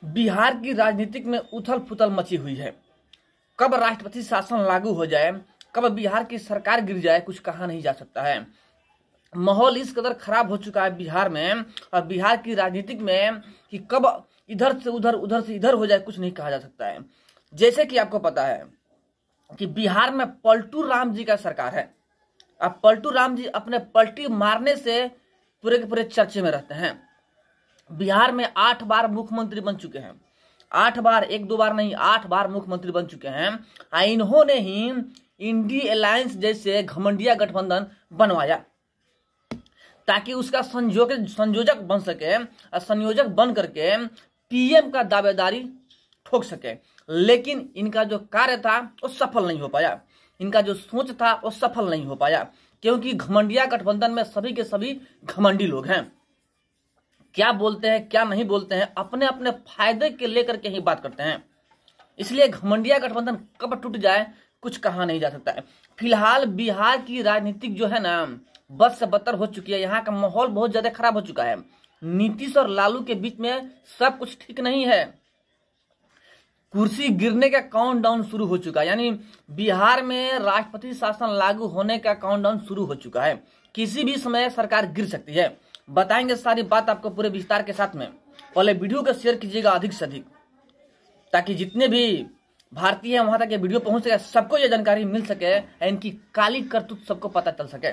बिहार की राजनीतिक में उथल पुथल मची हुई है। कब राष्ट्रपति शासन लागू हो जाए, कब बिहार की सरकार गिर जाए, कुछ कहा नहीं जा सकता है। माहौल इस कदर खराब हो चुका है बिहार में और बिहार की राजनीतिक में कि कब इधर से उधर, उधर से इधर हो जाए, कुछ नहीं कहा जा सकता है। जैसे कि आपको पता है कि बिहार में पलटू राम जी का सरकार है। अब पलटू राम जी अपने पलटी मारने से पूरे के पूरे चर्चे में रहते हैं। बिहार में 8 बार मुख्यमंत्री बन चुके हैं। 8 बार, 1-2 बार नहीं, 8 बार मुख्यमंत्री बन चुके हैं। इन्होंने ही इंडी अलायंस जैसे घमंडिया गठबंधन बनवाया ताकि उसका संयोजक बन सके और संयोजक बन करके पीएम का दावेदारी ठोक सके। लेकिन इनका जो कार्य था वो सफल नहीं हो पाया, इनका जो सोच था वो सफल नहीं हो पाया, क्योंकि घमंडिया गठबंधन में सभी के सभी घमंडी लोग हैं। क्या बोलते हैं क्या नहीं बोलते हैं, अपने अपने फायदे के लेकर के ही बात करते हैं। इसलिए घमंडिया गठबंधन कब टूट जाए कुछ कहा नहीं जा सकता है। फिलहाल बिहार की राजनीतिक जो है ना बद से बदतर हो चुकी है। यहाँ का माहौल बहुत ज्यादा खराब हो चुका है। नीतीश और लालू के बीच में सब कुछ ठीक नहीं है। कुर्सी गिरने का काउंटडाउन शुरू हो चुका है, यानी बिहार में राष्ट्रपति शासन लागू होने का काउंटडाउन शुरू हो चुका है। किसी भी समय सरकार गिर सकती है। बताएंगे सारी बात आपको पूरे विस्तार के साथ में। पहले वीडियो को शेयर कीजिएगा अधिक से अधिक, ताकि जितने भी भारतीय हैं वहां तक ये वीडियो पहुंच सके, सबको ये जानकारी मिल सके, इनकी काली करतूत सबको पता चल सके।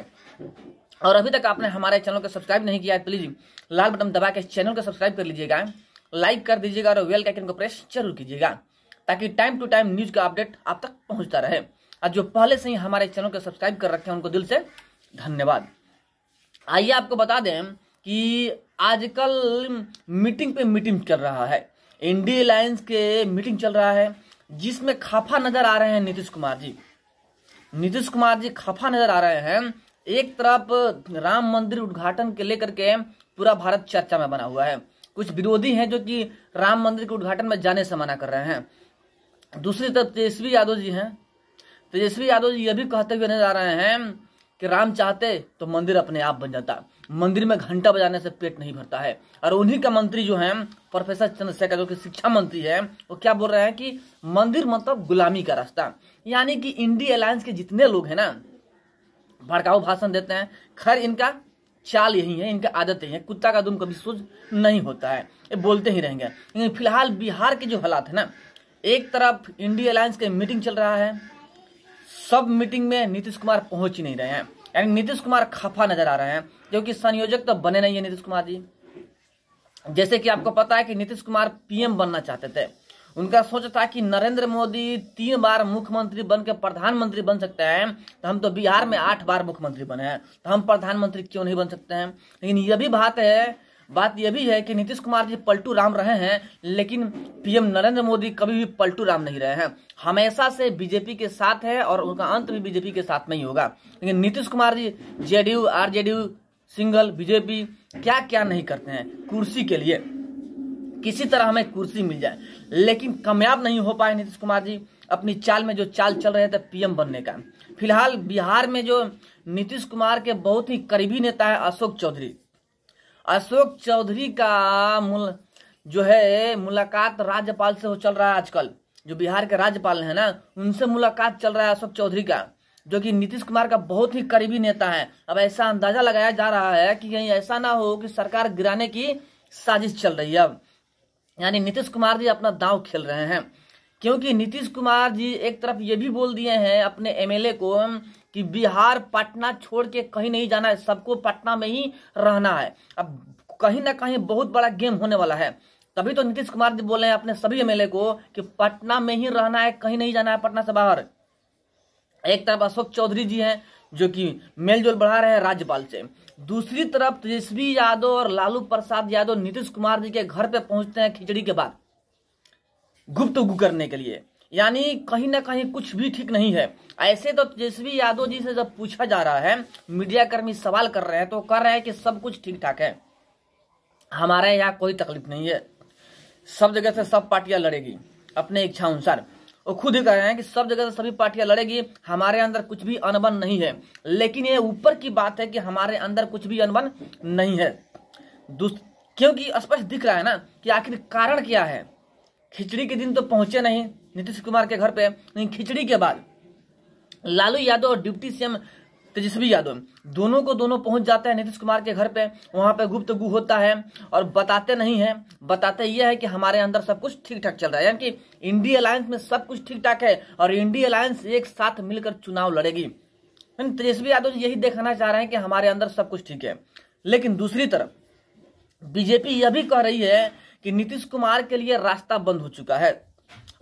और अभी तक आपने हमारे चैनल को सब्सक्राइब नहीं किया है, प्लीज लाल बटन दबा के चैनल को सब्सक्राइब कर लीजिएगा, लाइक कर दीजिएगा और बेल के आइकन को प्रेस जरूर कीजिएगा, ताकि टाइम टू टाइम न्यूज का अपडेट आप तक पहुंचता रहे। और जो पहले से ही हमारे चैनल को सब्सक्राइब कर रखे हैं उनको दिल से धन्यवाद। आइए आपको बता दें कि आजकल मीटिंग पे मीटिंग चल रहा है, इंडी अलायंस के मीटिंग चल रहा है, जिसमें खफा नजर आ रहे हैं नीतीश कुमार जी। नीतीश कुमार जी खफा नजर आ रहे हैं। एक तरफ राम मंदिर उद्घाटन के लेकर के पूरा भारत चर्चा में बना हुआ है। कुछ विरोधी हैं जो कि राम मंदिर के उद्घाटन में जाने से मना कर रहे हैं। दूसरी तरफ तेजस्वी यादव जी हैं। तेजस्वी यादव जी ये भी कहते हुए नजर आ रहे हैं कि राम चाहते तो मंदिर अपने आप बन जाता, मंदिर में घंटा बजाने से पेट नहीं भरता है। और उन्हीं का मंत्री जो है प्रोफेसर चंद्रशेखर, जो कि शिक्षा मंत्री है, वो क्या बोल रहे हैं कि मंदिर मतलब गुलामी का रास्ता। यानी कि इंडी अलायंस के जितने लोग हैं ना भड़काऊ भाषण देते हैं। खैर इनका चाल यही है, इनका आदत यही है, कुत्ता का दुम कभी सूझ नहीं होता है, ये बोलते ही रहेंगे। लेकिन फिलहाल बिहार के जो हालात है ना, एक तरफ इंडी अलायंस की मीटिंग चल रहा है, सब मीटिंग में नीतीश कुमार पहुंच ही नहीं रहे हैं, यानी नीतीश कुमार खफा नजर आ रहे हैं, क्योंकि संयोजक तो बने नहीं है नीतीश कुमार जी। जैसे कि आपको पता है कि नीतीश कुमार पीएम बनना चाहते थे। उनका सोच था कि नरेंद्र मोदी 3 बार मुख्यमंत्री बन के प्रधानमंत्री बन सकते हैं, तो हम तो बिहार में 8 बार मुख्यमंत्री बने हैं, तो हम प्रधानमंत्री क्यों नहीं बन सकते हैं। लेकिन यह भी बात यह भी है कि नीतीश कुमार जी पलटू राम रहे हैं, लेकिन पीएम नरेंद्र मोदी कभी भी पलटू राम नहीं रहे हैं, हमेशा से बीजेपी के साथ है और उनका अंत भी बीजेपी के साथ में ही होगा। लेकिन Nitish Kumar ji JDU, आरजेडीयू, single, BJP क्या क्या नहीं करते हैं कुर्सी के लिए, किसी तरह हमें कुर्सी मिल जाए। लेकिन कामयाब नहीं हो पाए नीतीश कुमार जी अपनी चाल में, जो चाल चल रहे थे पीएम बनने का। फिलहाल बिहार में जो नीतीश कुमार के बहुत ही करीबी नेता है अशोक चौधरी। अशोक चौधरी का जो है मुलाकात राज्यपाल से चल रहा है आजकल। जो बिहार के राज्यपाल है ना, उनसे मुलाकात चल रहा है अशोक चौधरी का, जो कि नीतीश कुमार का बहुत ही करीबी नेता है। अब ऐसा अंदाजा लगाया जा रहा है कि कहीं ऐसा ना हो कि सरकार गिराने की साजिश चल रही है। अब यानी नीतीश कुमार जी अपना दांव खेल रहे हैं, क्योंकि नीतीश कुमार जी एक तरफ ये भी बोल दिए हैं अपने एमएलए को कि बिहार पटना छोड़ के कहीं नहीं जाना है, सबको पटना में ही रहना है। अब कहीं ना कहीं बहुत बड़ा गेम होने वाला है। तभी तो नीतीश कुमार जी बोले हैं अपने सभी एमएलए को कि पटना में ही रहना है, कहीं नहीं जाना है पटना से बाहर। एक तरफ अशोक चौधरी जी हैं जो कि मेलजोल बढ़ा रहे हैं राज्यपाल से। दूसरी तरफ तेजस्वी यादव और लालू प्रसाद यादव नीतीश कुमार जी के घर पे पहुंचते हैं खिचड़ी के बाद गुफ्तगू करने के लिए। यानी कहीं ना कहीं कुछ भी ठीक नहीं है। ऐसे तो तेजस्वी यादव जी से जब पूछा जा रहा है, मीडिया कर्मी सवाल कर रहे हैं, तो कह रहे हैं कि सब कुछ ठीक ठाक है, हमारे यहाँ कोई तकलीफ नहीं है, सब जगह से सब पार्टियां लड़ेगी अपने इच्छा अनुसार। वो खुद ही कह रहे हैं कि सब जगह से सभी पार्टियां लड़ेगी, हमारे अंदर कुछ भी अनबन नहीं है। लेकिन ये ऊपर की बात है कि हमारे अंदर कुछ भी अनबन नहीं है, क्योंकि स्पष्ट दिख रहा है ना कि आखिर कारण क्या है। खिचड़ी के दिन तो पहुंचे नहीं नीतीश कुमार के घर पे, लेकिन खिचड़ी के बाद लालू यादव और डिप्टी सीएम तेजस्वी यादव दोनों को दोनों पहुंच जाते हैं नीतीश कुमार के घर पे। वहां पे गुफ्तगू होता है और बताते नहीं है, बताते यह है कि हमारे अंदर सब कुछ ठीक ठाक चल रहा है, यानी कि इंडिया अलायंस में सब कुछ ठीक ठाक है और इंडिया अलायंस एक साथ मिलकर चुनाव लड़ेगी। तेजस्वी यादव जी यही दिखाना चाह रहे हैं कि हमारे अंदर सब कुछ ठीक है। लेकिन दूसरी तरफ बीजेपी यह भी कह रही है कि नीतीश कुमार के लिए रास्ता बंद हो चुका है।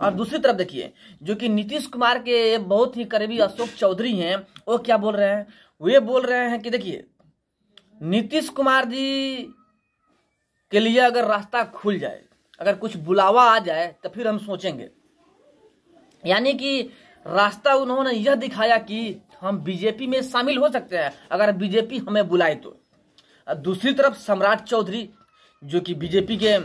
और दूसरी तरफ देखिए, जो कि नीतीश कुमार के बहुत ही करीबी अशोक चौधरी हैं, वो क्या बोल रहे हैं? वे बोल रहे हैं कि देखिए, नीतीश कुमार जी के लिए अगर रास्ता खुल जाए, अगर कुछ बुलावा आ जाए तो फिर हम सोचेंगे। यानी कि रास्ता उन्होंने यह दिखाया कि हम बीजेपी में शामिल हो सकते हैं अगर बीजेपी हमें बुलाए तो। दूसरी तरफ सम्राट चौधरी, जो कि बीजेपी के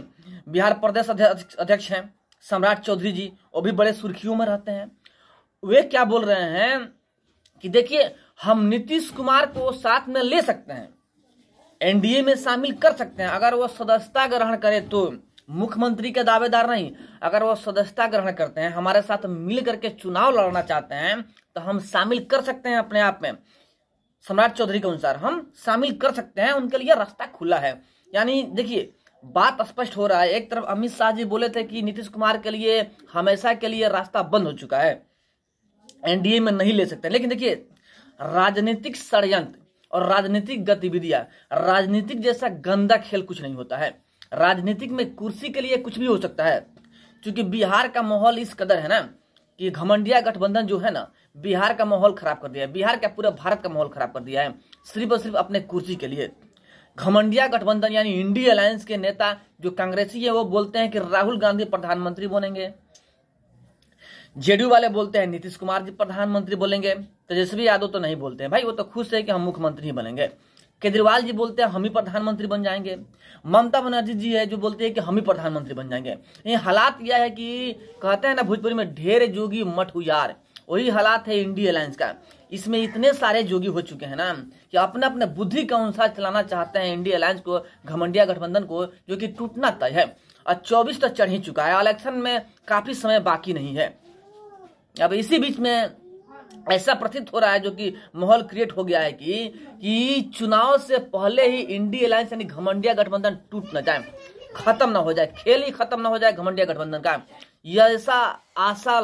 बिहार प्रदेश अध्यक्ष हैं, सम्राट चौधरी जी, वो भी बड़े सुर्खियों में रहते हैं। वे क्या बोल रहे हैं कि देखिए, हम नीतीश कुमार को साथ में ले सकते हैं, एनडीए में शामिल कर सकते हैं अगर वो सदस्यता ग्रहण करे तो। मुख्यमंत्री के दावेदार नहीं, अगर वो सदस्यता ग्रहण करते हैं, हमारे साथ मिल करके चुनाव लड़ना चाहते हैं तो हम शामिल कर सकते हैं अपने आप में। सम्राट चौधरी के अनुसार हम शामिल कर सकते हैं, उनके लिए रास्ता खुला है। यानी देखिए, बात स्पष्ट हो रहा है। एक तरफ अमित शाह जी बोले थे कि नीतीश कुमार के लिए हमेशा के लिए रास्ता बंद हो चुका है, एनडीए में नहीं ले सकते। लेकिन देखिए, राजनीतिक षड्यंत्र और राजनीतिक गतिविधियां, राजनीतिक जैसा गंदा खेल कुछ नहीं होता है। राजनीतिक में कुर्सी के लिए कुछ भी हो सकता है। क्योंकि बिहार का माहौल इस कदर है ना कि घमंडिया गठबंधन जो है ना, बिहार का माहौल खराब कर दिया है, बिहार का पूरा भारत का माहौल खराब कर दिया है, सिर्फ और सिर्फ अपने कुर्सी के लिए। घमंडिया गठबंधन यानी इंडिया अलायंस के नेता जो कांग्रेसी है, वो बोलते हैं कि राहुल गांधी प्रधानमंत्री बनेंगे, जेडीयू वाले बोलते हैं नीतीश कुमार जी प्रधानमंत्री बोलेंगे, तेजस्वी यादव तो नहीं बोलते हैं, भाई वो तो खुश है कि हम मुख्यमंत्री ही बनेंगे। केजरीवाल जी बोलते हैं हम ही प्रधानमंत्री बन जाएंगे। ममता बनर्जी जी है जो बोलते हैं कि हम ही प्रधानमंत्री बन जाएंगे। ये हालात यह है कि कहते हैं ना भोजपुरी में, ढेर जोगी मठ हुयार, वही हालात है इंडिया अलायंस का। इसमें इतने सारे जोगी हो चुके हैं ना कि अपने अपने बुद्धि के अनुसार चलाना चाहते हैं इंडिया अलायंस को, घमंडिया गठबंधन को, जो कि टूटना तय है। और 24 तक चढ़ ही चुका है, इलेक्शन में काफी समय बाकी नहीं है। अब इसी बीच में ऐसा प्रतीत हो रहा है, जो कि माहौल क्रिएट हो गया है कि चुनाव से पहले ही इंडिया अलायंस यानी घमंडिया गठबंधन टूट न जाए, खत्म ना हो जाए, खेल ही खत्म ना हो जाए घमंडिया गठबंधन का। यह ऐसा आशा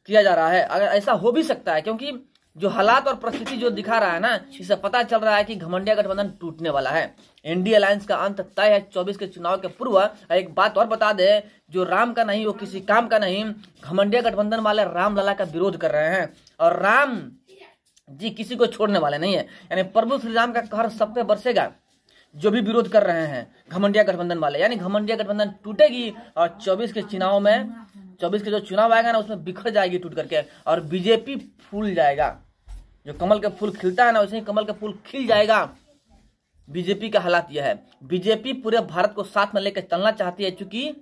किया जा रहा है। अगर ऐसा हो भी सकता है, क्योंकि जो हालात और परिस्थिति जो दिखा रहा है ना, इससे पता चल रहा है कि घमंडिया गठबंधन टूटने वाला है। इंडिया अलायंस का अंत तय है 24 के चुनाव के पूर्व। एक बात और बता दे, जो राम का नहीं वो किसी काम का नहीं। घमंडिया गठबंधन वाले राम लला का विरोध कर रहे हैं और राम जी किसी को छोड़ने वाले नहीं है। यानी प्रभु श्री राम का कहर सब पे बरसेगा, जो भी विरोध कर रहे हैं घमंडिया गठबंधन वाले। यानी घमंडिया गठबंधन टूटेगी और 24 के चुनाव में, 24 के जो चुनाव आएगा ना, उसमें बिखर जाएगी टूट करके और बीजेपी फूल जाएगा। जो कमल का फूल खिलता है ना, वैसे ही कमल का फूल खिल जाएगा। बीजेपी का हालात यह है। बीजेपी पूरे भारत को साथ में लेकर चलना चाहती है, क्योंकि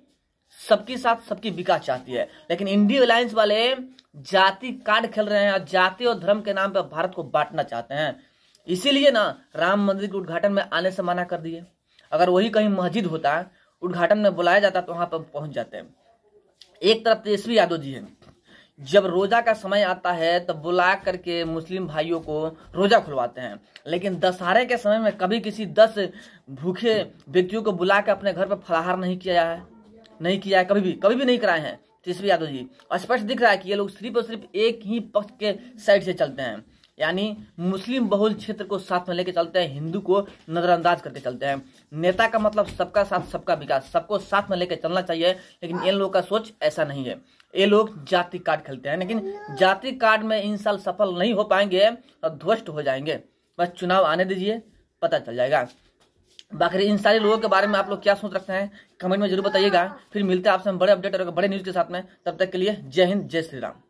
सबके साथ सबकी विकास चाहती है। लेकिन इंडिया अलायंस वाले जाति कार्ड खेल रहे हैं और जाति और धर्म के नाम पर भारत को बांटना चाहते हैं। इसीलिए ना राम मंदिर के उद्घाटन में आने से मना कर दिए। अगर वही कहीं मस्जिद होता, उद्घाटन में बुलाया जाता, तो वहां पर पहुंच जाते हैं। एक तरफ तेजस्वी यादव जी है, जब रोजा का समय आता है तब बुला करके मुस्लिम भाइयों को रोजा खुलवाते हैं। लेकिन दशहरे के समय में कभी किसी 10 भूखे व्यक्तियों को बुला के अपने घर पर फलाहार नहीं किया है, कभी भी नहीं कराए हैं तेजस्वी यादव जी। स्पष्ट दिख रहा है कि ये लोग सिर्फ और सिर्फ एक ही पक्ष के साइड से चलते हैं, यानी मुस्लिम बहुल क्षेत्र को साथ में लेके चलते हैं, हिंदू को नजरअंदाज करके चलते हैं। नेता का मतलब सबका साथ सबका विकास, सबको साथ में लेके चलना चाहिए। लेकिन इन लोगों का सोच ऐसा नहीं है। ये लोग जाति कार्ड खेलते हैं, लेकिन जाति कार्ड में इन साल सफल नहीं हो पाएंगे और ध्वस्त हो जाएंगे। बस चुनाव आने दीजिए, पता चल जाएगा। बाकी इन सारे लोगों के बारे में आप लोग क्या सोच रखते हैं, कमेंट में जरूर बताइएगा। फिर मिलते हैं आपसे हम बड़े अपडेट और बड़े न्यूज के साथ में। तब तक के लिए जय हिंद, जय श्री राम।